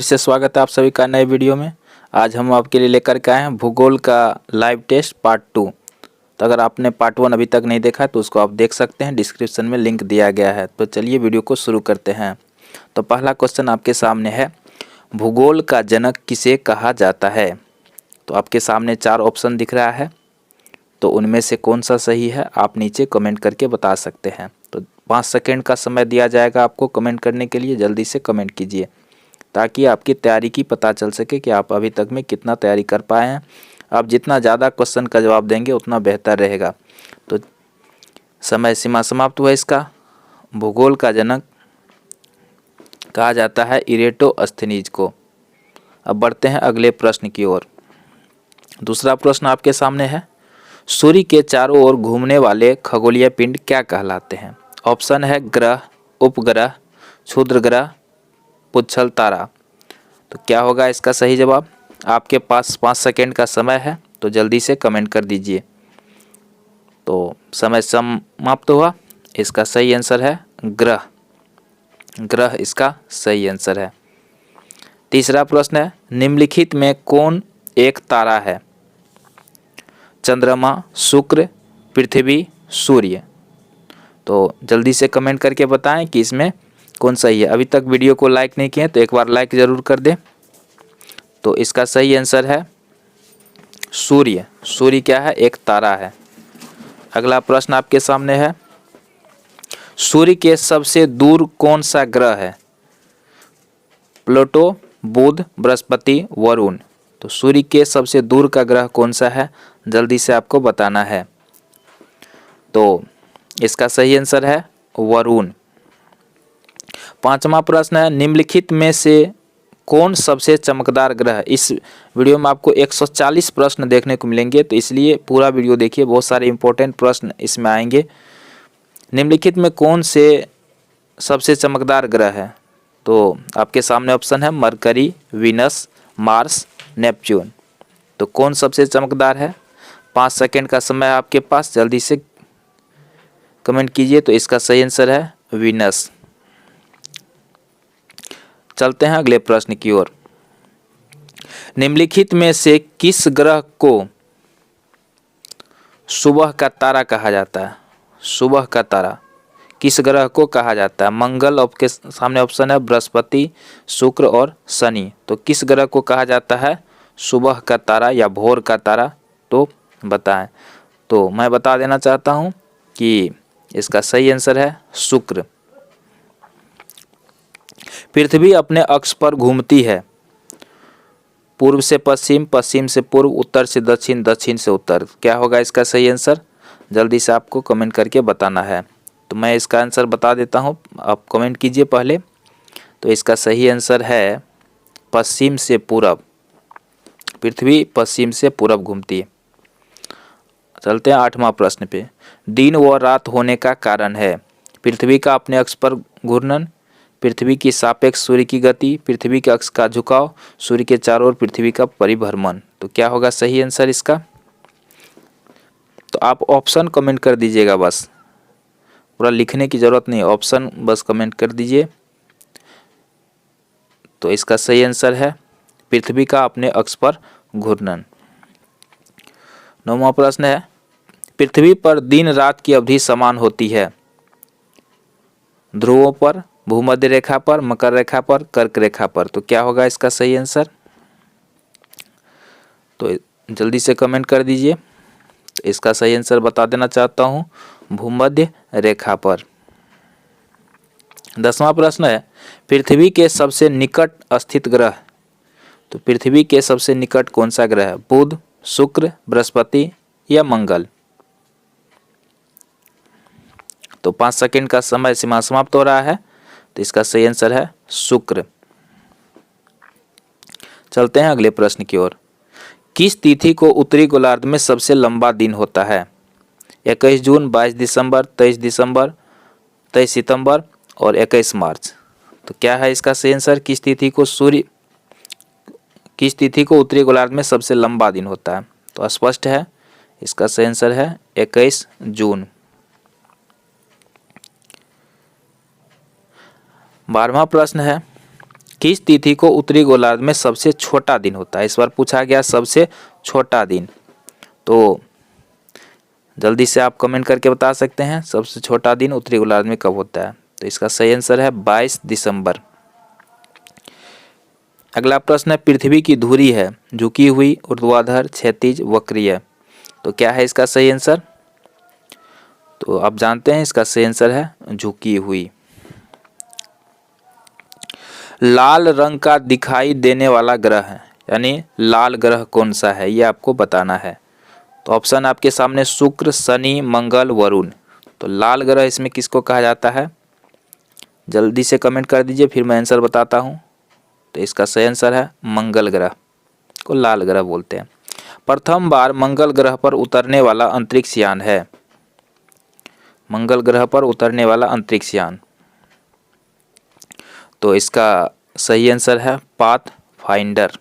से स्वागत है आप सभी का नए वीडियो में। आज हम आपके लिए लेकर के आए हैं भूगोल का लाइव टेस्ट पार्ट 2। तो अगर आपने पार्ट 1 अभी तक नहीं देखा तो उसको आप देख सकते हैं, डिस्क्रिप्शन में लिंक दिया गया है। तो चलिए वीडियो को शुरू करते हैं। तो पहला क्वेश्चन आपके सामने है, भूगोल का जनक किसे कहा जाता है। तो आपके सामने 4 ऑप्शन दिख रहा है, तो उनमें से कौन सा सही है आप नीचे कमेंट करके बता सकते हैं। तो 5 सेकेंड का समय दिया जाएगा आपको कमेंट करने के लिए, जल्दी से कमेंट कीजिए ताकि आपकी तैयारी की पता चल सके कि आप अभी तक में कितना तैयारी कर पाए हैं। आप जितना ज़्यादा क्वेश्चन का जवाब देंगे उतना बेहतर रहेगा। तो समय सीमा समाप्त हुआ इसका। भूगोल का जनक कहा जाता है इरेटोस्थनीज को। अब बढ़ते हैं अगले प्रश्न की ओर। दूसरा प्रश्न आपके सामने है, सूर्य के चारों ओर घूमने वाले खगोलीय पिंड क्या कहलाते हैं। ऑप्शन है ग्रह, उपग्रह, क्षुद्र ग्रह, पुच्छल तारा। तो क्या होगा इसका सही जवाब। आपके पास 5 सेकेंड का समय है, तो जल्दी से कमेंट कर दीजिए। तो समय समाप्त हुआ। इसका सही आंसर है ग्रह। ग्रह इसका सही आंसर है। तीसरा प्रश्न है, निम्नलिखित में कौन एक तारा है। चंद्रमा, शुक्र, पृथ्वी, सूर्य। तो जल्दी से कमेंट करके बताएं कि इसमें कौन सही है। अभी तक वीडियो को लाइक नहीं किए तो एक बार लाइक ज़रूर कर दें। तो इसका सही आंसर है सूर्य। सूर्य क्या है, एक तारा है। अगला प्रश्न आपके सामने है, सूर्य के सबसे दूर कौन सा ग्रह है। प्लूटो, बुध, बृहस्पति, वरुण। तो सूर्य के सबसे दूर का ग्रह कौन सा है, जल्दी से आपको बताना है। तो इसका सही आंसर है वरुण। पांचवा प्रश्न है, निम्नलिखित में से कौन सबसे चमकदार ग्रह है। इस वीडियो में आपको 140 प्रश्न देखने को मिलेंगे, तो इसलिए पूरा वीडियो देखिए, बहुत सारे इंपॉर्टेंट प्रश्न इसमें आएंगे। निम्नलिखित में कौन से सबसे चमकदार ग्रह है। तो आपके सामने ऑप्शन है मरकरी, वीनस, मार्स, नेपच्यून। तो कौन सबसे चमकदार है। 5 सेकेंड का समय आपके पास, जल्दी से कमेंट कीजिए। तो इसका सही आंसर है वीनस। चलते हैं अगले प्रश्न की ओर। निम्नलिखित में से किस ग्रह को सुबह का तारा कहा जाता है। सुबह का तारा किस ग्रह को कहा जाता है। मंगल आपके सामने ऑप्शन है, बृहस्पति, शुक्र और शनि। तो किस ग्रह को कहा जाता है सुबह का तारा या भोर का तारा, तो बताएं। तो मैं बता देना चाहता हूं कि इसका सही आंसर है शुक्र। पृथ्वी अपने अक्ष पर घूमती है, पूर्व से पश्चिम, पश्चिम से पूर्व, उत्तर से दक्षिण, दक्षिण से उत्तर। क्या होगा इसका सही आंसर, जल्दी से आपको कमेंट करके बताना है। तो मैं इसका आंसर बता देता हूं, आप कमेंट कीजिए पहले। तो इसका सही आंसर है पश्चिम से पूरब। पृथ्वी पश्चिम से पूरब घूमती है। चलते हैं 8वां प्रश्न पे। दिन व रात होने का कारण है। पृथ्वी का अपने अक्ष पर घूर्णन, पृथ्वी की सापेक्ष सूर्य की गति, पृथ्वी के अक्ष का झुकाव, सूर्य के चारों ओर पृथ्वी का परिभ्रमण। तो क्या होगा सही आंसर इसका। तो आप ऑप्शन कमेंट कर दीजिएगा, बस पूरा लिखने की जरूरत नहीं, ऑप्शन बस कमेंट कर दीजिए। तो इसका सही आंसर है पृथ्वी का अपने अक्ष पर घूर्णन। 9वां प्रश्न है, पृथ्वी पर दिन रात की अवधि समान होती है। ध्रुवों पर, भूमध्य रेखा पर, मकर रेखा पर, कर्क रेखा पर। तो क्या होगा इसका सही आंसर। तो जल्दी से कमेंट कर दीजिए। तो इसका सही आंसर बता देना चाहता हूं, भूमध्य रेखा पर। 10वां प्रश्न है, पृथ्वी के सबसे निकट स्थित ग्रह। तो पृथ्वी के सबसे निकट कौन सा ग्रह है। बुध, शुक्र, बृहस्पति या मंगल। तो 5 सेकेंड का समय सीमा समाप्त हो रहा है। तो इसका सही आंसर है शुक्र। चलते हैं अगले प्रश्न की ओर। किस तिथि को उत्तरी गोलार्ध में सबसे लंबा दिन होता है। 21 जून, 22 दिसंबर, 23 दिसंबर, 23 सितंबर और 21 मार्च। तो क्या है इसका सही आंसर। किस तिथि को उत्तरी गोलार्ध में सबसे लंबा दिन होता है। तो स्पष्ट है, इसका सही आंसर है 21 जून। 12वां प्रश्न है, किस तिथि को उत्तरी गोलार्ध में सबसे छोटा दिन होता है? इस बार पूछा गया सबसे छोटा दिन। तो जल्दी से आप कमेंट करके बता सकते हैं सबसे छोटा दिन उत्तरी गोलार्ध में कब होता है। तो इसका सही आंसर है 22 दिसंबर। अगला प्रश्न है, पृथ्वी की धुरी है झुकी हुई, ऊर्ध्वाधर, क्षैतिज, वक्रीय। तो क्या है इसका सही आंसर? तो आप जानते हैं इसका सही आंसर है झुकी हुई। लाल रंग का दिखाई देने वाला ग्रह है, यानी लाल ग्रह कौन सा है, ये आपको बताना है। तो ऑप्शन आपके सामने शुक्र, शनि, मंगल, वरुण। तो लाल ग्रह इसमें किसको कहा जाता है? जल्दी से कमेंट कर दीजिए, फिर मैं आंसर बताता हूँ। तो इसका सही आंसर है मंगल ग्रह को लाल ग्रह बोलते हैं। प्रथम बार मंगल ग्रह पर उतरने वाला अंतरिक्ष यान है, मंगल ग्रह पर उतरने वाला अंतरिक्ष यान। तो इसका सही आंसर है पाथफाइंडर।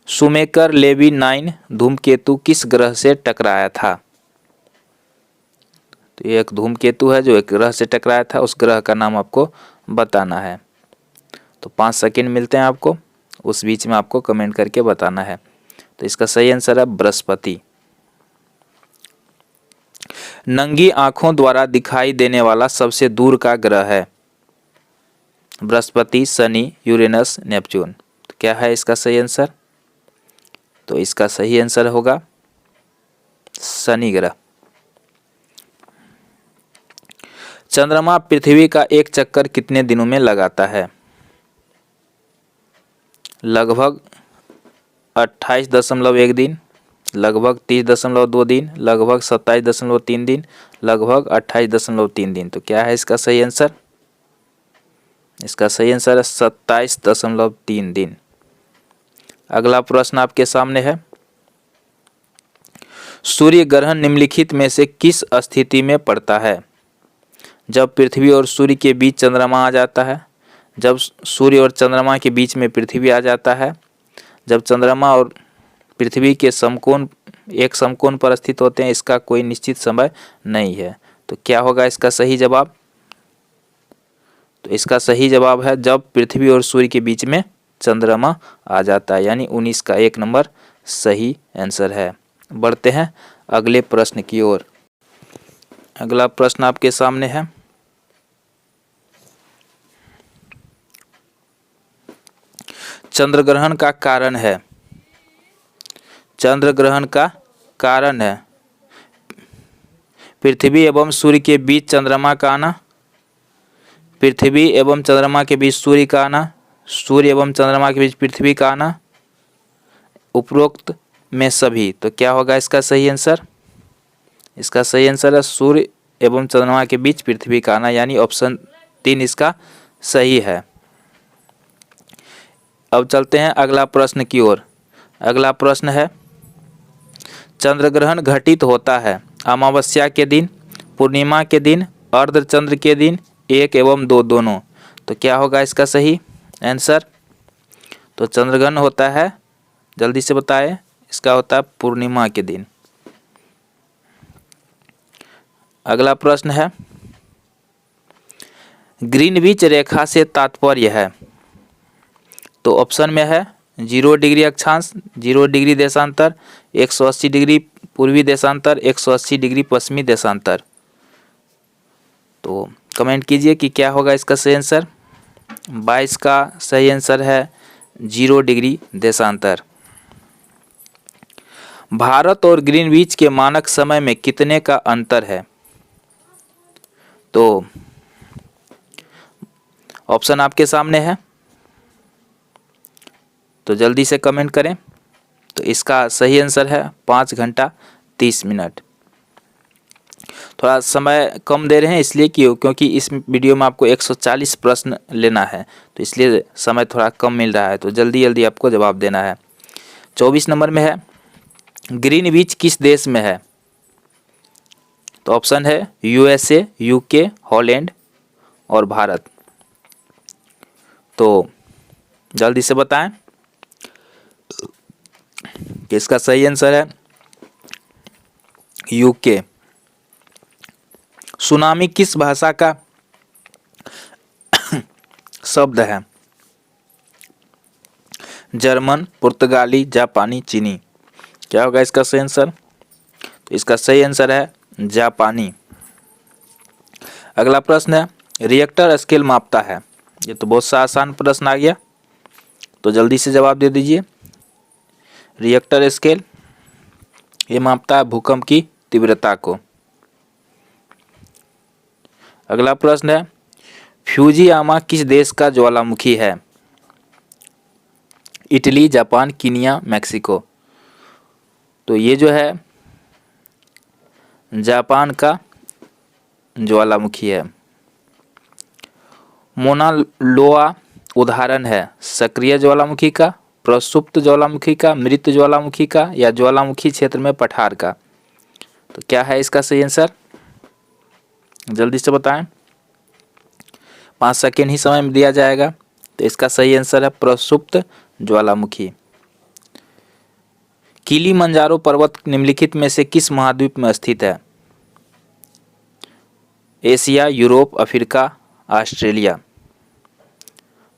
शुमेकर लेवी 9 धूमकेतु किस ग्रह से टकराया था? तो ये एक धूमकेतु है जो एक ग्रह से टकराया था, उस ग्रह का नाम आपको बताना है। तो 5 सेकंड मिलते हैं आपको, उस बीच में आपको कमेंट करके बताना है। तो इसका सही आंसर है बृहस्पति। नंगी आंखों द्वारा दिखाई देने वाला सबसे दूर का ग्रह है, बृहस्पति, शनि, यूरेनस, नेपच्यून। तो क्या है इसका सही आंसर? तो इसका सही आंसर होगा शनि ग्रह। चंद्रमा पृथ्वी का एक चक्कर कितने दिनों में लगाता है? लगभग 28.1 दिन, लगभग 30.2 दिन, लगभग 27.3 दिन, लगभग 28.3 दिन। तो क्या है इसका सही आंसर? इसका सही आंसर है 27.3 दिन। अगला प्रश्न आपके सामने है, सूर्य ग्रहण निम्नलिखित में से किस स्थिति में पड़ता है? जब पृथ्वी और सूर्य के बीच चंद्रमा आ जाता है, जब सूर्य और चंद्रमा के बीच में पृथ्वी आ जाता है, जब चंद्रमा और पृथ्वी के समकोण एक समकोण पर स्थित होते हैं। इसका कोई निश्चित समय नहीं है। तो क्या होगा इसका सही जवाब? तो इसका सही जवाब है जब पृथ्वी और सूर्य के बीच में चंद्रमा आ जाता है, यानी 19 का 1 नंबर सही आंसर है। बढ़ते हैं अगले प्रश्न की ओर। अगला प्रश्न आपके सामने है, चंद्र ग्रहण का कारण है, चंद्र ग्रहण का कारण है पृथ्वी एवं सूर्य के बीच चंद्रमा का आना, पृथ्वी एवं चंद्रमा के बीच सूर्य का आना, सूर्य एवं चंद्रमा के बीच पृथ्वी का आना, उपरोक्त में सभी। तो क्या होगा इसका सही आंसर? इसका सही आंसर है सूर्य एवं चंद्रमा के बीच पृथ्वी का आना, यानी ऑप्शन 3 इसका सही है। अब चलते हैं अगला प्रश्न की ओर। अगला प्रश्न है, चंद्र ग्रहण घटित होता है अमावस्या के दिन, पूर्णिमा के दिन, अर्धचंद्र के दिन, 1 एवं 2 दोनों। तो क्या होगा इसका सही आंसर? तो चंद्र ग्रहण होता है, जल्दी से बताएं, इसका होता है पूर्णिमा के दिन। अगला प्रश्न है, ग्रीनविच रेखा से तात्पर्य है। तो ऑप्शन में है 0 डिग्री अक्षांश, 0 डिग्री देशांतर, 180 डिग्री पूर्वी देशांतर, 180 डिग्री पश्चिमी देशांतर। तो कमेंट कीजिए कि क्या होगा इसका सही आंसर। 22 का सही आंसर है 0 डिग्री देशांतर। भारत और ग्रीनविच के मानक समय में कितने का अंतर है? तो ऑप्शन आपके सामने है, तो जल्दी से कमेंट करें। तो इसका सही आंसर है 5 घंटा 30 मिनट। थोड़ा समय कम दे रहे हैं इसलिए क्योंकि इस वीडियो में आपको 140 प्रश्न लेना है, तो इसलिए समय थोड़ा कम मिल रहा है। तो जल्दी जल्दी आपको जवाब देना है। 24 नंबर में है, ग्रीनविच किस देश में है? तो ऑप्शन है USA, UK, हॉलैंड और भारत। तो जल्दी से बताएं कि इसका सही आंसर है UK। सुनामी किस भाषा का शब्द है? जर्मन, पुर्तगाली, जापानी, चीनी। क्या होगा इसका सही आंसर? तो इसका सही आंसर है जापानी। अगला प्रश्न है, रिएक्टर स्केल मापता है। ये तो बहुत सा आसान प्रश्न आ गया, तो जल्दी से जवाब दे दीजिए। रिएक्टर स्केल ये मापता है भूकंप की तीव्रता को। अगला प्रश्न है, फ्यूजियामा किस देश का ज्वालामुखी है? Italy, Japan, Kenya, Mexico. तो ये जो है जापान का ज्वालामुखी है। मोना लोआ उदाहरण है सक्रिय ज्वालामुखी का, प्रसुप्त ज्वालामुखी का, मृत ज्वालामुखी का या ज्वालामुखी क्षेत्र में पठार का। तो क्या है इसका सही आंसर? जल्दी से बताएं, 5 सेकेंड ही समय में दिया जाएगा। तो इसका सही आंसर है प्रसुप्त ज्वालामुखी। किलिमंजारो पर्वत निम्नलिखित में से किस महाद्वीप में स्थित है? Asia, Europe, Africa, Australia.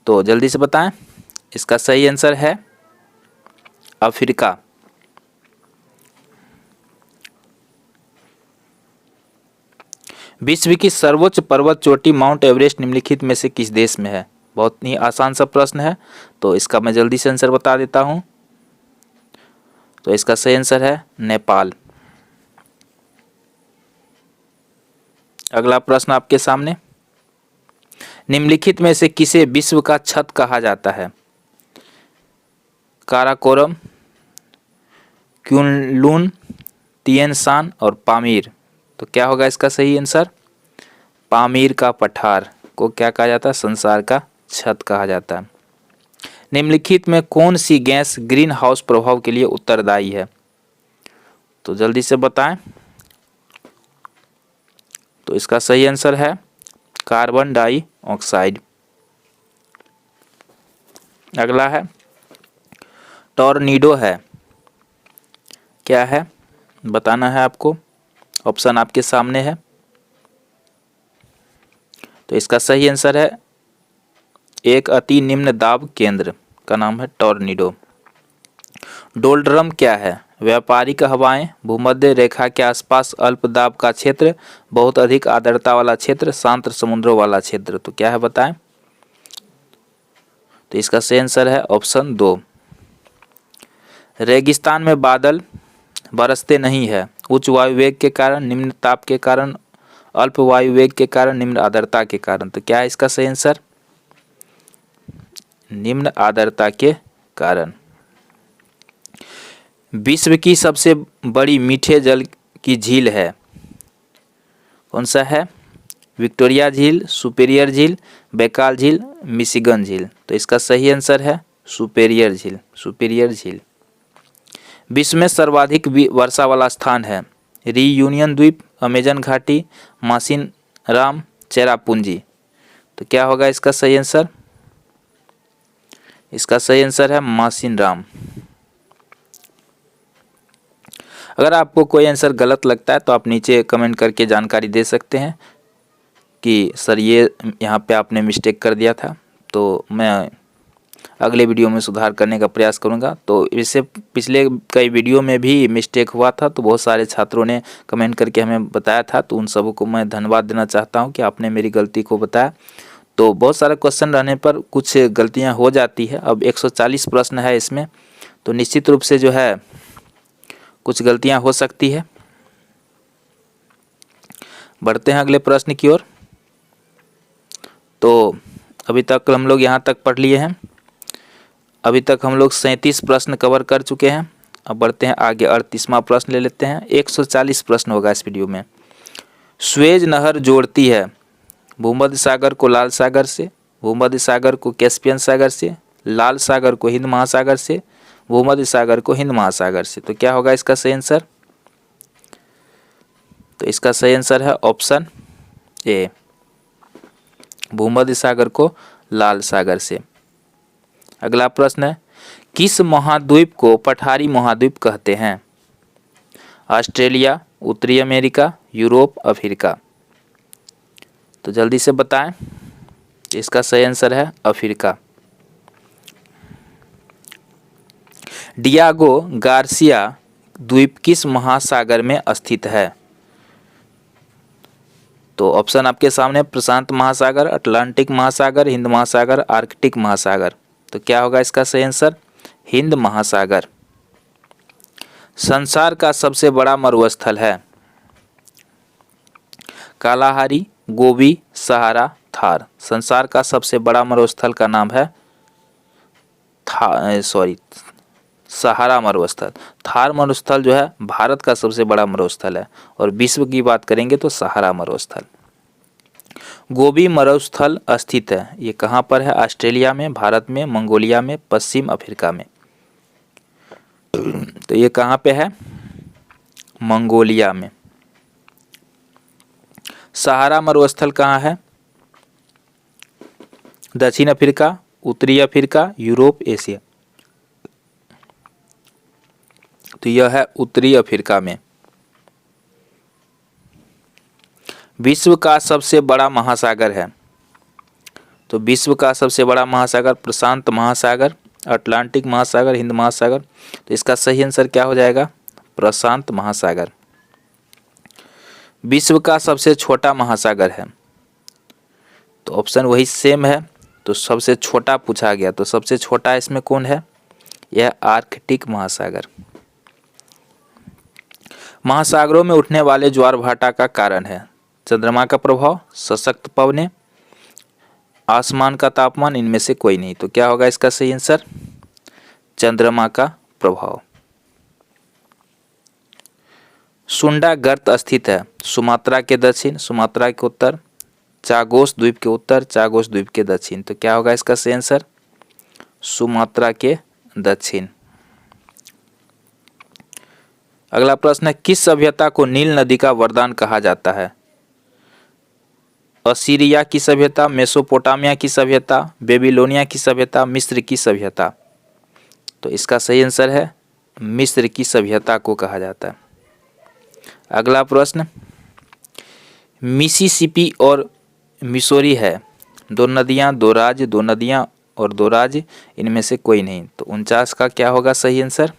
तो जल्दी से बताएं, इसका सही आंसर है अफ्रीका। विश्व की सर्वोच्च पर्वत चोटी माउंट एवरेस्ट निम्नलिखित में से किस देश में है? बहुत ही आसान सा प्रश्न है, तो इसका मैं जल्दी से आंसर बता देता हूं। तो इसका सही आंसर है नेपाल। अगला प्रश्न आपके सामने, निम्नलिखित में से किसे विश्व का छत कहा जाता है? काराकोरम, क्युनलुन, तिएन शान और पामीर। तो क्या होगा इसका सही आंसर? पामीर का पठार को क्या कहा जाता है? संसार का छत कहा जाता है। निम्नलिखित में कौन सी गैस ग्रीन हाउस प्रभाव के लिए उत्तरदायी है? तो जल्दी से बताएं। तो इसका सही आंसर है कार्बन डाइऑक्साइड। अगला है, टॉर्नीडो है, क्या है बताना है आपको। ऑप्शन आपके सामने है। तो इसका सही आंसर है एक अति निम्न दाब केंद्र का नाम है टॉर्नीडो। डोल्ड्रम क्या है? व्यापारिक हवाएं, भूमध्य रेखा के आसपास अल्प दाब का क्षेत्र, बहुत अधिक आर्द्रता वाला क्षेत्र, शांत समुद्रों वाला क्षेत्र। तो क्या है बताएं। तो इसका सही आंसर है ऑप्शन 2। रेगिस्तान में बादल बरसते नहीं है, उच्च वायु वेग के कारण, निम्न ताप के कारण, अल्प वायु वेग के कारण, निम्न आर्द्रता के कारण। तो क्या है इसका सही आंसर? निम्न आर्द्रता के कारण। विश्व की सबसे बड़ी मीठे जल की झील है, कौन सा है? विक्टोरिया झील, सुपेरियर झील, बैकाल झील, मिशिगन झील। तो इसका सही आंसर है सुपेरियर झील। सुपेरियर झील। विश्व में सर्वाधिक वर्षा वाला स्थान है, रीयूनियन द्वीप, अमेजन घाटी, मासिनराम, चेरापूंजी। तो क्या होगा इसका सही आंसर? इसका सही आंसर है मासिनराम। अगर आपको कोई आंसर गलत लगता है तो आप नीचे कमेंट करके जानकारी दे सकते हैं कि सर ये यहाँ पे आपने मिस्टेक कर दिया था, तो मैं अगले वीडियो में सुधार करने का प्रयास करूँगा। तो इससे पिछले कई वीडियो में भी मिस्टेक हुआ था, तो बहुत सारे छात्रों ने कमेंट करके हमें बताया था, तो उन सबको मैं धन्यवाद देना चाहता हूँ कि आपने मेरी गलती को बताया। तो बहुत सारे क्वेश्चन रहने पर कुछ गलतियाँ हो जाती है। अब 140 प्रश्न है इसमें, तो निश्चित रूप से जो है कुछ गलतियाँ हो सकती है। बढ़ते हैं अगले प्रश्न की ओर। तो अभी तक हम लोग यहाँ तक पढ़ लिए हैं। अभी तक हम लोग 37 प्रश्न कवर कर चुके हैं। अब बढ़ते हैं आगे, 38वां प्रश्न ले लेते हैं। 140 प्रश्न होगा इस वीडियो में। स्वेज नहर जोड़ती है भूमध्य सागर को लाल सागर से, भूमध्य सागर को कैस्पियन सागर से, लाल सागर को हिंद महासागर से, भूमध्य सागर को हिंद महासागर से। तो क्या होगा इसका सही आंसर? तो इसका सही आंसर है ऑप्शन ए, भूमध्य सागर को लाल सागर से। अगला प्रश्न है, किस महाद्वीप को पठारी महाद्वीप कहते हैं? ऑस्ट्रेलिया, उत्तरी अमेरिका, यूरोप, अफ्रीका। तो जल्दी से बताएं, इसका सही आंसर है अफ्रीका। डियागो गार्सिया द्वीप किस महासागर में स्थित है? तो ऑप्शन आपके सामने प्रशांत महासागर, अटलांटिक महासागर, हिंद महासागर, आर्कटिक महासागर। तो क्या होगा इसका सही आंसर? हिंद महासागर। संसार का सबसे बड़ा मरुस्थल है? कालाहारी, गोबी, सहारा, थार। संसार का सबसे बड़ा मरुस्थल का नाम है सहारा मरुस्थल। थार मरुस्थल जो है भारत का सबसे बड़ा मरुस्थल है, और विश्व की बात करेंगे तो सहारा मरुस्थल। गोबी मरुस्थल स्थित है, ये कहाँ पर है? ऑस्ट्रेलिया में, भारत में, मंगोलिया में, पश्चिम अफ्रीका में। तो ये कहाँ पे है? मंगोलिया में। सहारा मरुस्थल कहाँ है? दक्षिण अफ्रीका, उत्तरी अफ्रीका, यूरोप, एशिया। तो यह है उत्तरी अफ्रीका में। विश्व का सबसे बड़ा महासागर है? तो विश्व का सबसे बड़ा महासागर प्रशांत महासागर, अटलांटिक महासागर, हिंद महासागर। तो इसका सही आंसर क्या हो जाएगा? प्रशांत महासागर। विश्व का सबसे छोटा महासागर है? तो ऑप्शन वही सेम है, तो सबसे छोटा पूछा गया, तो सबसे छोटा इसमें कौन है? यह आर्कटिक महासागर। महासागरों में उठने वाले ज्वार भाटा का कारण है? चंद्रमा का प्रभाव, सशक्त पवनें, आसमान का तापमान, इनमें से कोई नहीं। तो क्या होगा इसका सही आंसर? चंद्रमा का प्रभाव। सुंडा गर्त स्थित है? सुमात्रा के दक्षिण, सुमात्रा के उत्तर, चागोस द्वीप के उत्तर, चागोस द्वीप के दक्षिण। तो क्या होगा इसका सही आंसर? सुमात्रा के दक्षिण। अगला प्रश्न है, किस सभ्यता को नील नदी का वरदान कहा जाता है? असीरिया की सभ्यता, मेसोपोटामिया की सभ्यता, बेबीलोनिया की सभ्यता, मिस्र की सभ्यता। तो इसका सही आंसर है मिस्र की सभ्यता को कहा जाता है। अगला प्रश्न, मिसिसिपी और मिसौरी है, दो नदियां, दो राज्य, दो नदियां और दो राज्य, इनमें से कोई नहीं। तो 49 का क्या होगा सही आंसर?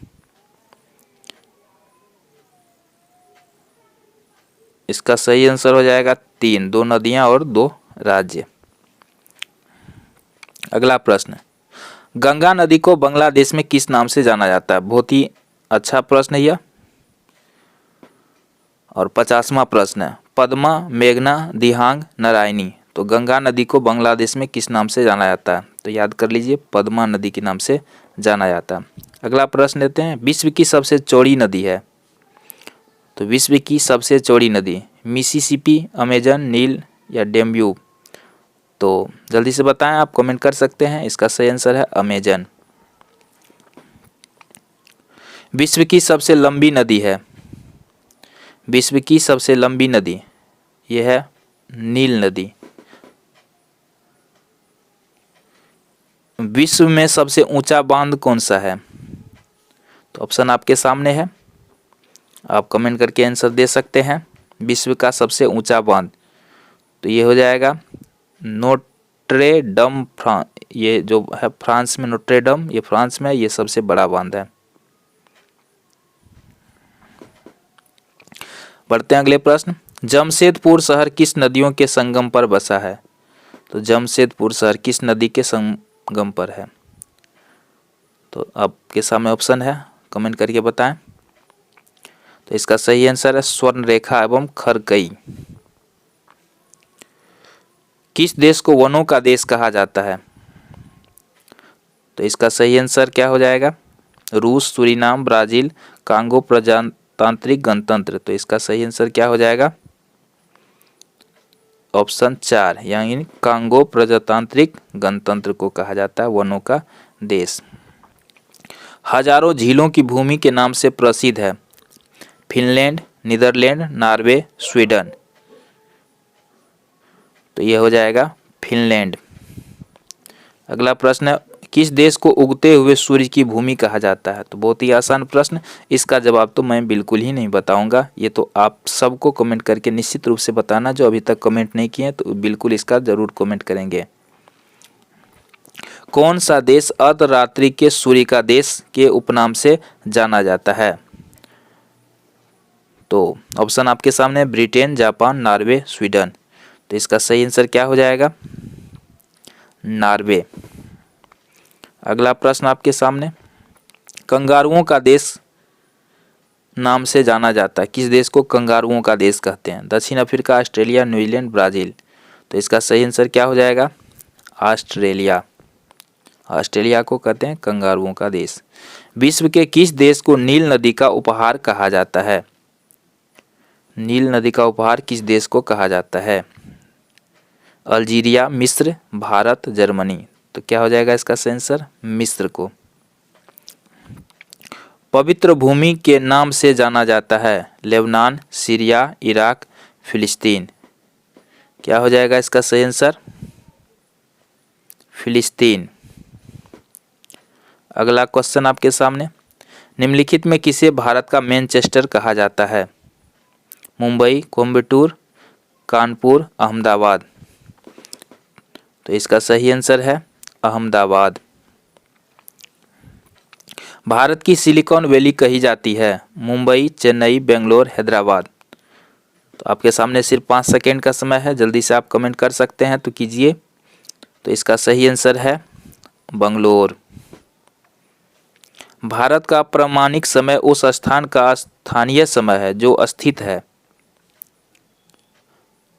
इसका सही आंसर हो जाएगा 3, दो नदियां और दो राज्य। अगला प्रश्न, गंगा नदी को बांग्लादेश में किस नाम से जाना जाता है? बहुत ही अच्छा प्रश्न है यह। और 50वां प्रश्न है, पद्मा, मेघना, दिहांग, नारायणी। तो गंगा नदी को बांग्लादेश में किस नाम से जाना जाता है? तो याद कर लीजिए, पद्मा नदी के नाम से जाना जाता है। अगला प्रश्न लेते हैं, विश्व की सबसे चौड़ी नदी है? तो विश्व की सबसे चौड़ी नदी मिसिसिपी, अमेजन, नील या डेम्ब्यू? तो जल्दी से बताएं, आप कमेंट कर सकते हैं। इसका सही आंसर है अमेजन। विश्व की सबसे लंबी नदी है? विश्व की सबसे लंबी नदी यह है नील नदी। विश्व में सबसे ऊंचा बांध कौन सा है? तो ऑप्शन आपके सामने है, आप कमेंट करके आंसर दे सकते हैं। विश्व का सबसे ऊंचा बांध तो ये हो जाएगा नोट्रे डम, ये जो है फ्रांस में, नोट्रे डम ये फ्रांस में, ये सबसे बड़ा बांध है। बढ़ते हैं अगले प्रश्न, जमशेदपुर शहर किस नदियों के संगम पर बसा है? तो जमशेदपुर शहर किस नदी के संगम पर है? तो आपके सामने ऑप्शन है, कमेंट करके बताएं। तो इसका सही आंसर है स्वर्णरेखा एवं खरकई। किस देश को वनों का देश कहा जाता है? तो इसका सही आंसर क्या हो जाएगा? रूस, सूरीनाम, ब्राजील, कांगो प्रजातांत्रिक गणतंत्र। तो इसका सही आंसर क्या हो जाएगा? ऑप्शन 4 यानी कांगो प्रजातांत्रिक गणतंत्र को कहा जाता है वनों का देश। हजारों झीलों की भूमि के नाम से प्रसिद्ध है? Finland, Netherland, Norway, Sweden. तो यह हो जाएगा फिनलैंड। अगला प्रश्न है, किस देश को उगते हुए सूर्य की भूमि कहा जाता है? तो बहुत ही आसान प्रश्न, इसका जवाब तो मैं बिल्कुल ही नहीं बताऊंगा। ये तो आप सबको कमेंट करके निश्चित रूप से बताना, जो अभी तक कमेंट नहीं किए हैं तो बिल्कुल इसका ज़रूर कमेंट करेंगे। कौन सा देश अर्धरात्रि के सूर्य का देश के उपनाम से जाना जाता है? तो ऑप्शन आपके सामने ब्रिटेन, जापान, नॉर्वे, स्वीडन। तो इसका सही आंसर क्या हो जाएगा? नॉर्वे। अगला प्रश्न आपके सामने, कंगारुओं का देश नाम से जाना जाता है, किस देश को कंगारुओं का देश कहते हैं? दक्षिण अफ्रीका, ऑस्ट्रेलिया, न्यूजीलैंड, ब्राजील। तो इसका सही आंसर क्या हो जाएगा? ऑस्ट्रेलिया। ऑस्ट्रेलिया को कहते हैं कंगारुओं का देश। विश्व के किस देश को नील नदी का उपहार कहा जाता है? नील नदी का उपहार किस देश को कहा जाता है? अल्जीरिया, मिस्र, भारत, जर्मनी। तो क्या हो जाएगा इसका सही आंसर? मिस्र को। पवित्र भूमि के नाम से जाना जाता है, लेबनान, सीरिया, इराक, फिलिस्तीन। क्या हो जाएगा इसका सही आंसर? फिलिस्तीन। अगला क्वेश्चन आपके सामने, निम्नलिखित में किसे भारत का मैनचेस्टर कहा जाता है? मुंबई, कोयम्बटूर, कानपुर, अहमदाबाद। तो इसका सही आंसर है अहमदाबाद। भारत की सिलिकॉन वैली कही जाती है, मुंबई, चेन्नई, बेंगलोर, हैदराबाद। तो आपके सामने सिर्फ 5 सेकेंड का समय है, जल्दी से आप कमेंट कर सकते हैं तो कीजिए। तो इसका सही आंसर है बेंगलोर। भारत का प्रामाणिक समय उस स्थान का स्थानीय समय है जो स्थित है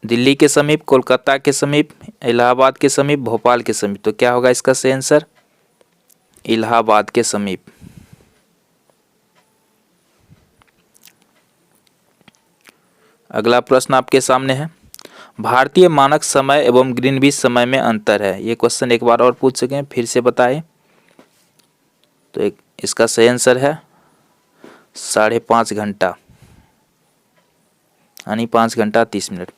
दिल्ली के समीप, कोलकाता के समीप, इलाहाबाद के समीप, भोपाल के समीप। तो क्या होगा इसका सही आंसर? इलाहाबाद के समीप। अगला प्रश्न आपके सामने है, भारतीय मानक समय एवं ग्रीनविच समय में अंतर है। ये क्वेश्चन एक बार और पूछ सके, फिर से बताएं। तो इसका सही आंसर है 5.5 घंटा, यानी 5 घंटा 30 मिनट।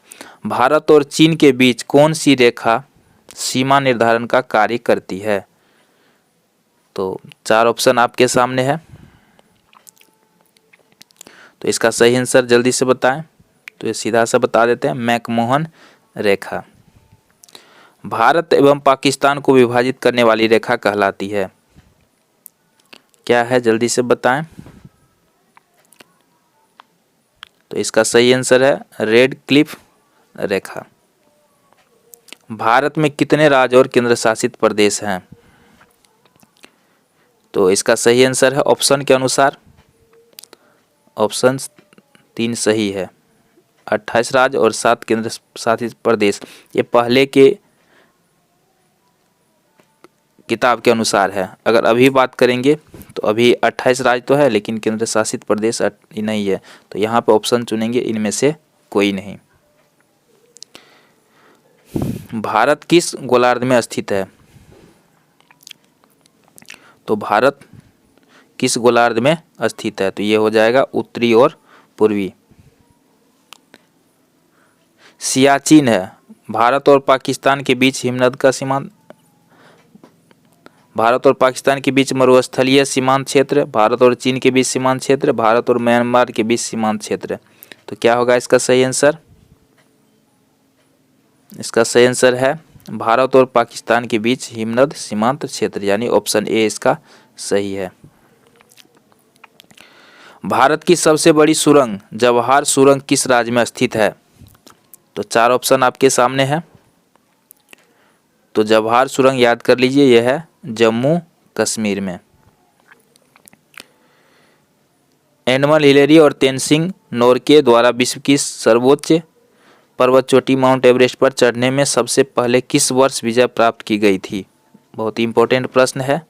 भारत और चीन के बीच कौन सी रेखा सीमा निर्धारण का कार्य करती है? तो 4 ऑप्शन आपके सामने है। तो इसका सही आंसर जल्दी से बताएं। तो ये सीधा सा बता देते हैं, मैकमोहन रेखा। भारत एवं पाकिस्तान को विभाजित करने वाली रेखा कहलाती है, क्या है? जल्दी से बताएं। तो इसका सही आंसर है रेड क्लिफ रेखा। भारत में कितने राज्य और केंद्र शासित प्रदेश हैं? तो इसका सही आंसर है ऑप्शन के अनुसार ऑप्शन 3 सही है, 28 राज्य और 7 केंद्र शासित प्रदेश। ये पहले के किताब के अनुसार है। अगर अभी बात करेंगे तो अभी 28 राज्य तो है, लेकिन केंद्र शासित प्रदेश नहीं है। तो यहाँ पे ऑप्शन चुनेंगे इनमें से कोई नहीं। भारत किस गोलार्ध में स्थित है? तो भारत किस गोलार्ध में स्थित है? तो ये हो जाएगा उत्तरी और पूर्वी। सियाचिन है भारत और पाकिस्तान के बीच हिमनद का सीमांत, भारत और पाकिस्तान के बीच मरुस्थलीय सीमांत क्षेत्र, भारत और चीन के बीच सीमांत क्षेत्र, भारत और म्यांमार के बीच सीमांत क्षेत्र। तो क्या होगा इसका सही आंसर? इसका सही आंसर है भारत और पाकिस्तान के बीच हिमनद सीमांत क्षेत्र, यानी ऑप्शन ए इसका सही है। भारत की सबसे बड़ी सुरंग जवाहर सुरंग किस राज्य में स्थित है? तो 4 ऑप्शन आपके सामने है। तो जवाहर सुरंग याद कर लीजिए, यह है जम्मू कश्मीर में। एडमंड हिलेरी और तेनसिंग नोरके द्वारा विश्व की सर्वोच्च पर्वत चोटी माउंट एवरेस्ट पर चढ़ने में सबसे पहले किस वर्ष विजय प्राप्त की गई थी? बहुत ही इंपॉर्टेंट प्रश्न है।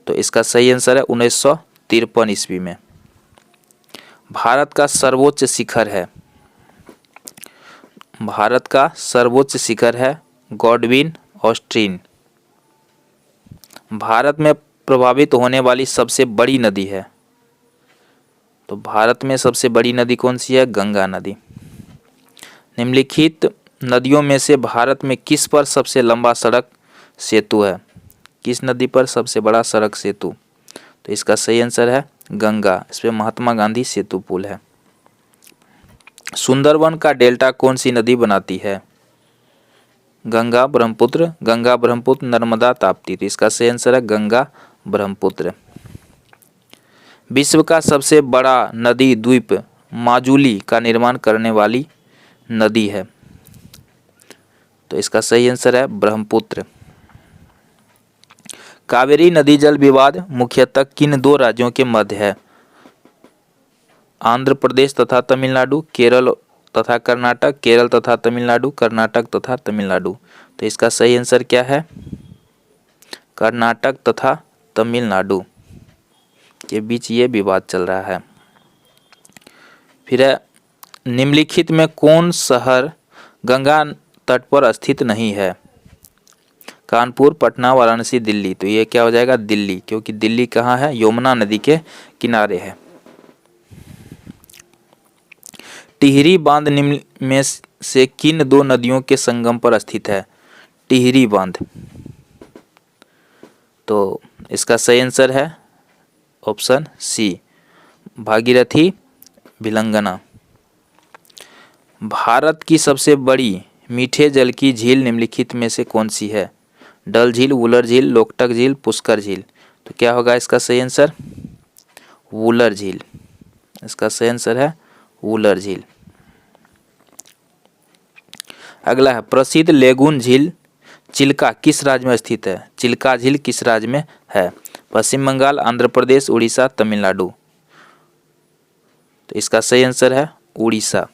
तो इसका सही आंसर है 1953 ईस्वी में। भारत का सर्वोच्च शिखर है, भारत का सर्वोच्च शिखर है गॉडविन ऑस्ट्रीन। भारत में प्रभावित होने वाली सबसे बड़ी नदी है, तो भारत में सबसे बड़ी नदी कौन सी है? गंगा नदी। निम्नलिखित नदियों में से भारत में किस पर सबसे लंबा सड़क सेतु है? किस नदी पर सबसे बड़ा सड़क सेतु? तो इसका सही आंसर है गंगा, इस पर महात्मा गांधी सेतु पुल है। सुंदरवन का डेल्टा कौन सी नदी बनाती है? गंगा ब्रह्मपुत्र नर्मदा ताप्ती। तो इसका सही आंसर है गंगा ब्रह्मपुत्र। विश्व का सबसे बड़ा नदी द्वीप माजुली का निर्माण करने वाली नदी है। तो इसका सही आंसर है ब्रह्मपुत्र। कावेरी नदी जल विवाद मुख्यतः किन दो राज्यों के मध्य है? आंध्र प्रदेश तथा तमिलनाडु, केरल तथा कर्नाटक, केरल तथा तमिलनाडु, कर्नाटक तथा तमिलनाडु। तो इसका सही आंसर क्या है? कर्नाटक तथा तमिलनाडु के बीच ये विवाद चल रहा है। फिर है, निम्नलिखित में कौन शहर गंगा तट पर स्थित नहीं है? कानपुर, पटना, वाराणसी, दिल्ली। तो ये क्या हो जाएगा? दिल्ली, क्योंकि दिल्ली कहाँ है? यमुना नदी के किनारे है। टिहरी बांध निम्न में से किन दो नदियों के संगम पर स्थित है? टिहरी बांध। तो इसका सही आंसर है ऑप्शन सी, भागीरथी, भिलंगना। भारत की सबसे बड़ी मीठे जल की झील निम्नलिखित में से कौन सी है? डल झील, वुलर झील, लोकटक झील, पुष्कर झील। तो क्या होगा इसका सही आंसर? वुलर झील। इसका सही आंसर है वुलर झील। अगला है, प्रसिद्ध लेगून झील चिल्का किस राज्य में स्थित है? चिल्का झील किस राज्य में है? पश्चिम बंगाल, आंध्र प्रदेश, उड़ीसा, तमिलनाडु। तो इसका सही आंसर है उड़ीसा।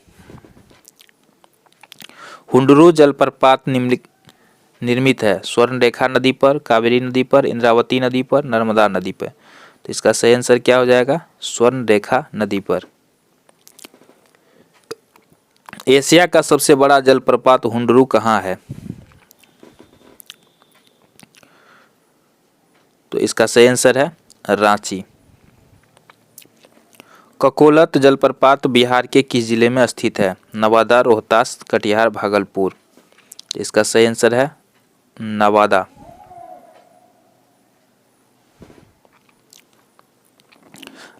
हुंडरू जलप्रपात निर्मित है स्वर्णरेखा नदी पर, कावेरी नदी पर, इंद्रावती नदी पर, नर्मदा नदी पर। तो इसका सही आंसर क्या हो जाएगा? स्वर्णरेखा नदी पर। एशिया का सबसे बड़ा जलप्रपात हुंडरू कहाँ है? तो इसका सही आंसर है रांची। ककोलत जलप्रपात बिहार के किस जिले में स्थित है? नवादा, रोहतास, कटिहार, भागलपुर। इसका सही आंसर है नवादा।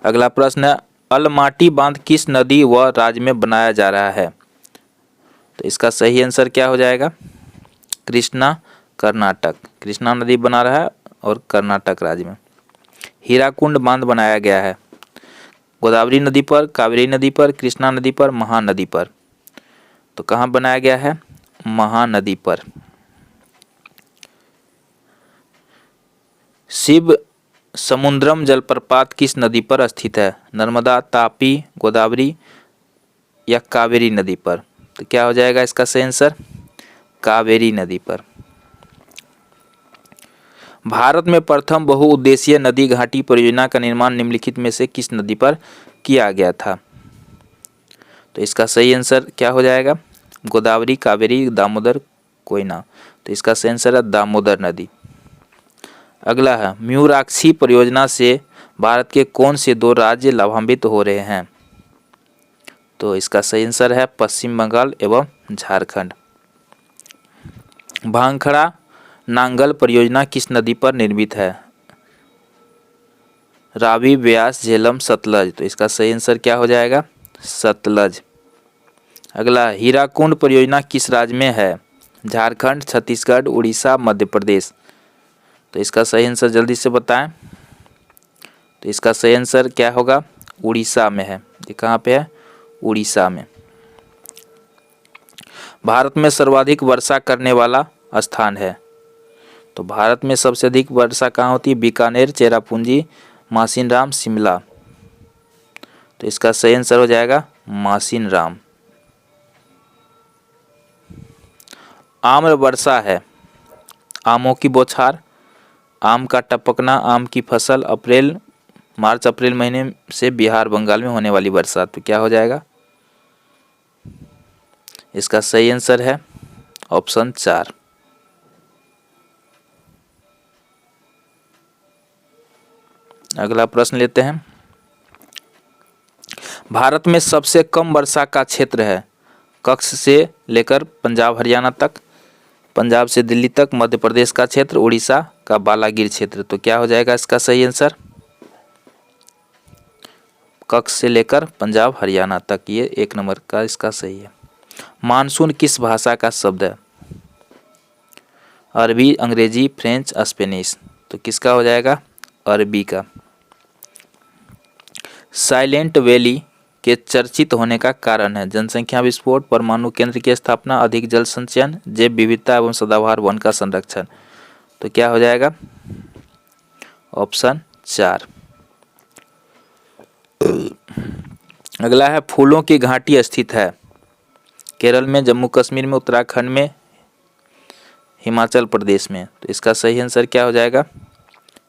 अगला प्रश्न है, अलमाटी बांध किस नदी व राज्य में बनाया जा रहा है? तो इसका सही आंसर क्या हो जाएगा? कृष्णा, कर्नाटक। कृष्णा नदी बना रहा है और कर्नाटक राज्य में। हीराकुंड बांध बनाया गया है गोदावरी नदी पर, कावेरी नदी पर, कृष्णा नदी पर, महानदी पर। तो कहाँ बनाया गया है? महानदी पर। शिव समुद्रम जलप्रपात किस नदी पर स्थित है? नर्मदा, तापी, गोदावरी या कावेरी नदी पर। तो क्या हो जाएगा इसका सही आंसर? कावेरी नदी पर। भारत में प्रथम बहुउद्देशीय नदी घाटी परियोजना का निर्माण निम्नलिखित में से किस नदी पर किया गया था? तो इसका सही आंसर क्या हो जाएगा? गोदावरी, कावेरी, दामोदर, कोयना। तो इसका सही आंसर है दामोदर नदी। अगला है, म्यूराक्षी परियोजना से भारत के कौन से दो राज्य लाभान्वित हो रहे हैं? तो इसका सही आंसर है पश्चिम बंगाल एवं झारखंड। भांखड़ा नांगल परियोजना किस नदी पर निर्मित है? रावी, ब्यास, झेलम, सतलज। तो इसका सही आंसर क्या हो जाएगा? सतलज। अगला, हीराकुंड परियोजना किस राज्य में है? झारखंड, छत्तीसगढ़, उड़ीसा, मध्य प्रदेश। तो इसका सही आंसर जल्दी से बताएं। तो इसका सही आंसर क्या होगा? उड़ीसा में है। ये कहाँ पे है? उड़ीसा में। भारत में सर्वाधिक वर्षा करने वाला स्थान है? तो भारत में सबसे अधिक वर्षा कहाँ होती है? बीकानेर, चेरापूंजी, मासिनराम, शिमला। तो इसका सही आंसर हो जाएगा मासिनराम। आम्र वर्षा है आमों की बौछार, आम का टपकना, आम की फसल, मार्च अप्रैल महीने से बिहार बंगाल में होने वाली बरसात। तो क्या हो जाएगा? इसका सही आंसर है ऑप्शन 4। अगला प्रश्न लेते हैं, भारत में सबसे कम वर्षा का क्षेत्र है? कच्छ से लेकर पंजाब हरियाणा तक, पंजाब से दिल्ली तक, मध्य प्रदेश का क्षेत्र, उड़ीसा का बालागिर क्षेत्र। तो क्या हो जाएगा इसका सही आंसर? कच्छ से लेकर पंजाब हरियाणा तक, ये 1 नंबर का इसका सही है। मानसून किस भाषा का शब्द है? अरबी, अंग्रेजी, फ्रेंच, स्पेनिश। तो किसका हो जाएगा? अरबी का। साइलेंट वैली के चर्चित होने का कारण है जनसंख्या विस्फोट, परमाणु केंद्र की स्थापना, अधिक जल संचयन, जैव विविधता एवं सदाबहार वन का संरक्षण। तो क्या हो जाएगा? ऑप्शन 4। अगला है फूलों की घाटी स्थित है केरल में, जम्मू कश्मीर में, उत्तराखंड में, हिमाचल प्रदेश में। तो इसका सही आंसर क्या हो जाएगा?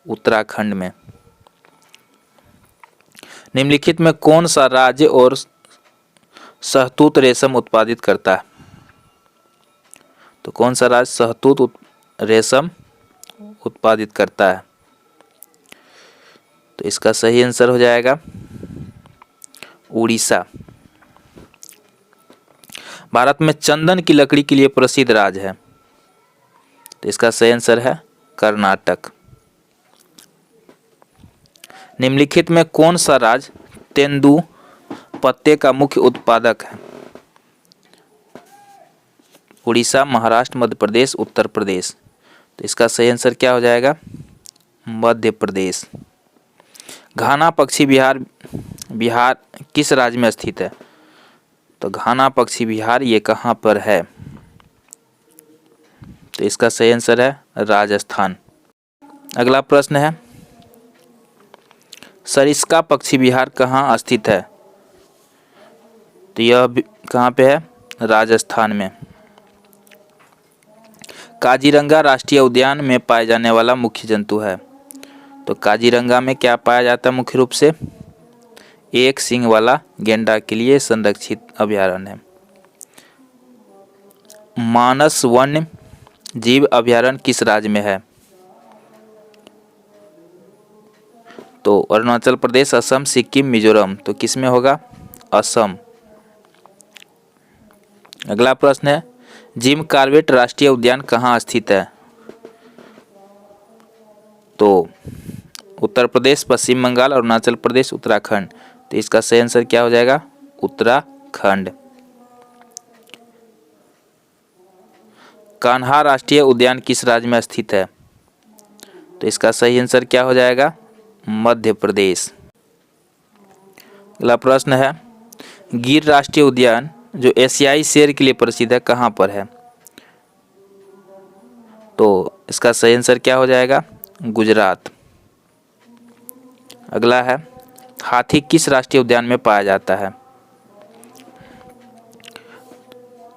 उत्तराखंड में। निम्नलिखित में कौन सा राज्य और शहतूत रेशम उत्पादित करता है? तो कौन सा राज्य शहतूत रेशम उत्पादित करता है? तो इसका सही आंसर हो जाएगा उड़ीसा। भारत में चंदन की लकड़ी के लिए प्रसिद्ध राज्य है। तो इसका सही आंसर है कर्नाटक। निम्नलिखित में कौन सा राज्य तेंदू पत्ते का मुख्य उत्पादक है? उड़ीसा, महाराष्ट्र, मध्य प्रदेश, उत्तर प्रदेश। तो इसका सही आंसर क्या हो जाएगा? मध्य प्रदेश। घाना पक्षी बिहार किस राज्य में स्थित है? तो घाना पक्षी विहार ये कहाँ पर है? तो इसका सही आंसर है राजस्थान। अगला प्रश्न है सरिस्का पक्षी विहार कहाँ स्थित है? तो यह कहाँ पे है? राजस्थान में। काजीरंगा राष्ट्रीय उद्यान में पाए जाने वाला मुख्य जंतु है। तो काजीरंगा में क्या पाया जाता है मुख्य रूप से? एक सींग वाला गेंडा के लिए संरक्षित अभयारण्य है। मानस वन्य जीव अभयारण्य किस राज्य में है? तो अरुणाचल प्रदेश, असम, सिक्किम, मिजोरम। तो किस में होगा? असम। अगला प्रश्न है जिम कॉर्बेट राष्ट्रीय उद्यान कहाँ स्थित है? तो उत्तर प्रदेश, पश्चिम बंगाल, अरुणाचल प्रदेश, उत्तराखंड। तो इसका सही आंसर क्या हो जाएगा? उत्तराखंड। कान्हा राष्ट्रीय उद्यान किस राज्य में स्थित है? तो इसका सही आंसर क्या हो जाएगा? मध्य प्रदेश। अगला प्रश्न है गिर राष्ट्रीय उद्यान जो एशियाई शेर के लिए प्रसिद्ध है कहाँ पर है? तो इसका सही आंसर क्या हो जाएगा? गुजरात। अगला है हाथी किस राष्ट्रीय उद्यान में पाया जाता है?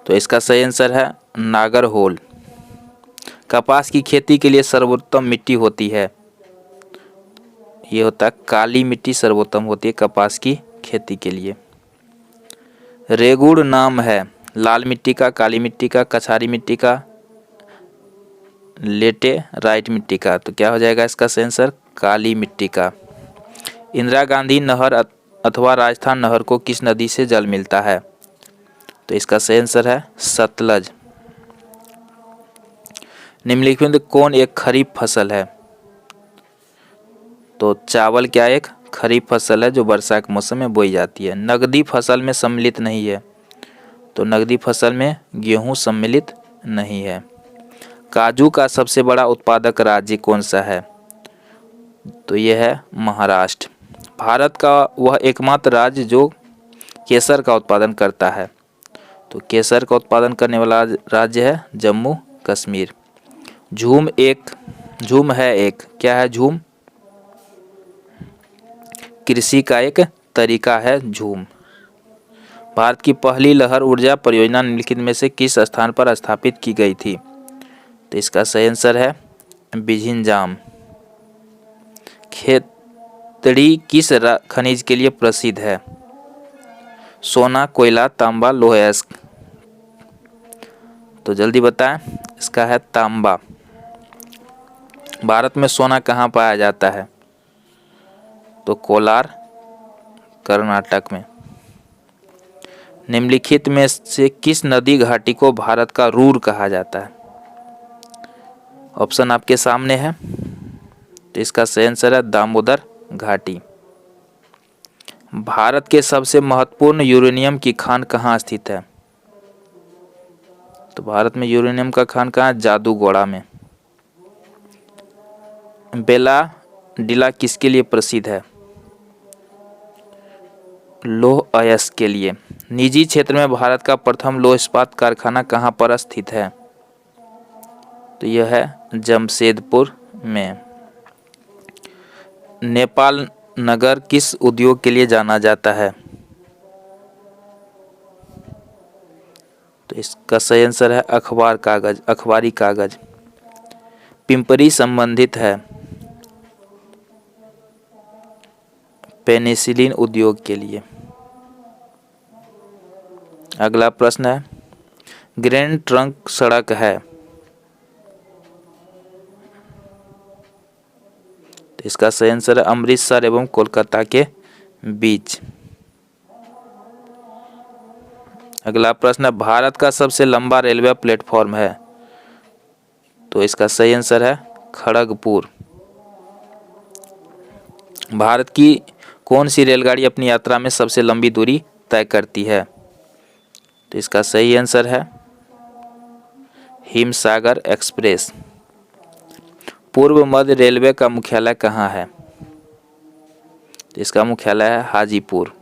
तो इसका सही आंसर है नागरहोल। कपास की खेती के लिए सर्वोत्तम मिट्टी होती है? ये होता है काली मिट्टी सर्वोत्तम होती है कपास की खेती के लिए। रेगुड़ नाम है लाल मिट्टी का, काली मिट्टी का, कछारी मिट्टी का, लेटेराइट मिट्टी का। तो क्या हो जाएगा इसका सही आंसर? काली मिट्टी का। इंदिरा गांधी नहर अथवा राजस्थान नहर को किस नदी से जल मिलता है? तो इसका सही आंसर है सतलज। निम्नलिखित में कौन एक खरीफ फसल है? तो चावल क्या एक खरीफ फसल है जो वर्षा के मौसम में बोई जाती है। नकदी फसल में सम्मिलित नहीं है। तो नकदी फसल में गेहूं सम्मिलित नहीं है। काजू का सबसे बड़ा उत्पादक राज्य कौन सा है? तो यह है महाराष्ट्र। भारत का वह एकमात्र राज्य जो केसर का उत्पादन करता है। तो केसर का उत्पादन करने वाला राज्य है जम्मू कश्मीर। झूम है एक क्या है? झूम कृषि का एक तरीका है झूम। भारत की पहली लहर ऊर्जा परियोजना निम्नलिखित में से किस स्थान पर स्थापित की गई थी? तो इसका सही आंसर है बिझिंजाम। खेतड़ी किस खनिज के लिए प्रसिद्ध है? सोना, कोयला, तांबा, लोह अयस्क। तो जल्दी बताएं, इसका है तांबा। भारत में सोना कहाँ पाया जाता है? तो कोलार, कर्नाटक में। निम्नलिखित में से किस नदी घाटी को भारत का रूर कहा जाता है? ऑप्शन आपके सामने है। तो इसका सही आंसर है दामोदर घाटी। भारत के सबसे महत्वपूर्ण यूरेनियम की खान कहाँ स्थित है? तो भारत में यूरेनियम का खान कहाँ है? जादूगोड़ा में। बेला डीला किसके लिए प्रसिद्ध है? लौह अयस्क के लिए। निजी क्षेत्र में भारत का प्रथम लौह इस्पात कारखाना कहाँ पर स्थित है? तो यह है जमशेदपुर में। नेपाल नगर किस उद्योग के लिए जाना जाता है? तो इसका सही आंसर है अखबारी कागज। पिंपरी संबंधित है पेनिसिलिन उद्योग के लिए। अगला प्रश्न है, ग्रैंड ट्रंक सड़क है? तो इसका सही आंसर है अमृतसर एवं कोलकाता के बीच। अगला प्रश्न है, भारत का सबसे लंबा रेलवे प्लेटफॉर्म है? तो इसका सही आंसर है खड़गपुर। भारत की कौन सी रेलगाड़ी अपनी यात्रा में सबसे लंबी दूरी तय करती है? तो इसका सही आंसर है हिमसागर एक्सप्रेस। पूर्व मध्य रेलवे का मुख्यालय कहाँ है? तो इसका मुख्यालय है हाजीपुर।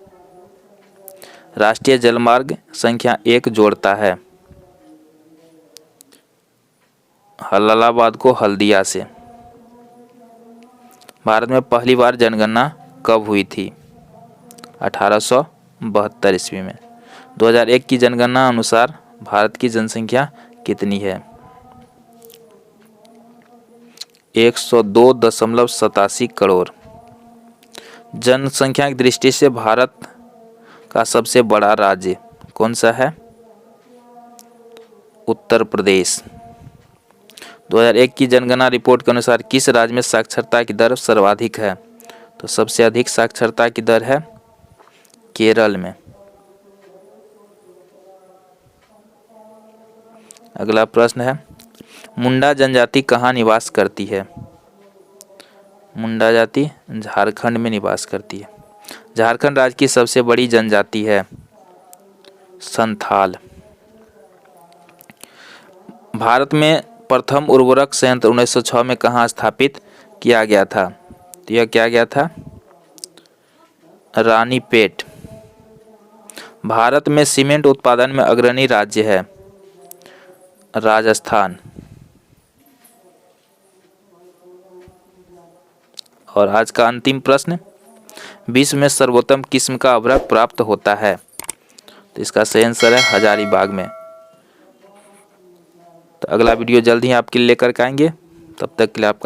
राष्ट्रीय जलमार्ग संख्या 1 जोड़ता है हलालाबाद को हल्दिया से। भारत में पहली बार जनगणना कब हुई थी? 1872 ईस्वी में। 2001 की जनगणना अनुसार भारत की जनसंख्या कितनी है? 102.87 करोड़। जनसंख्या की दृष्टि से भारत का सबसे बड़ा राज्य कौन सा है? उत्तर प्रदेश। 2001 की जनगणना रिपोर्ट के अनुसार किस राज्य में साक्षरता की दर सर्वाधिक है? तो सबसे अधिक साक्षरता की दर है केरल में। अगला प्रश्न है, मुंडा जनजाति कहाँ निवास करती है? मुंडा जाति झारखंड में निवास करती है। झारखंड राज्य की सबसे बड़ी जनजाति है संथाल। भारत में प्रथम उर्वरक संयंत्र 1906 में कहाँ स्थापित किया गया था? तो यह किया गया था रानीपेट। भारत में सीमेंट उत्पादन में अग्रणी राज्य है राजस्थान। और आज का अंतिम प्रश्न, विश्व में सर्वोत्तम किस्म का अभ्रक प्राप्त होता है? तो इसका सही आंसर है हजारीबाग में। तो अगला वीडियो जल्द ही आपके लिए लेकर के आएंगे। तब तक के लिए आपका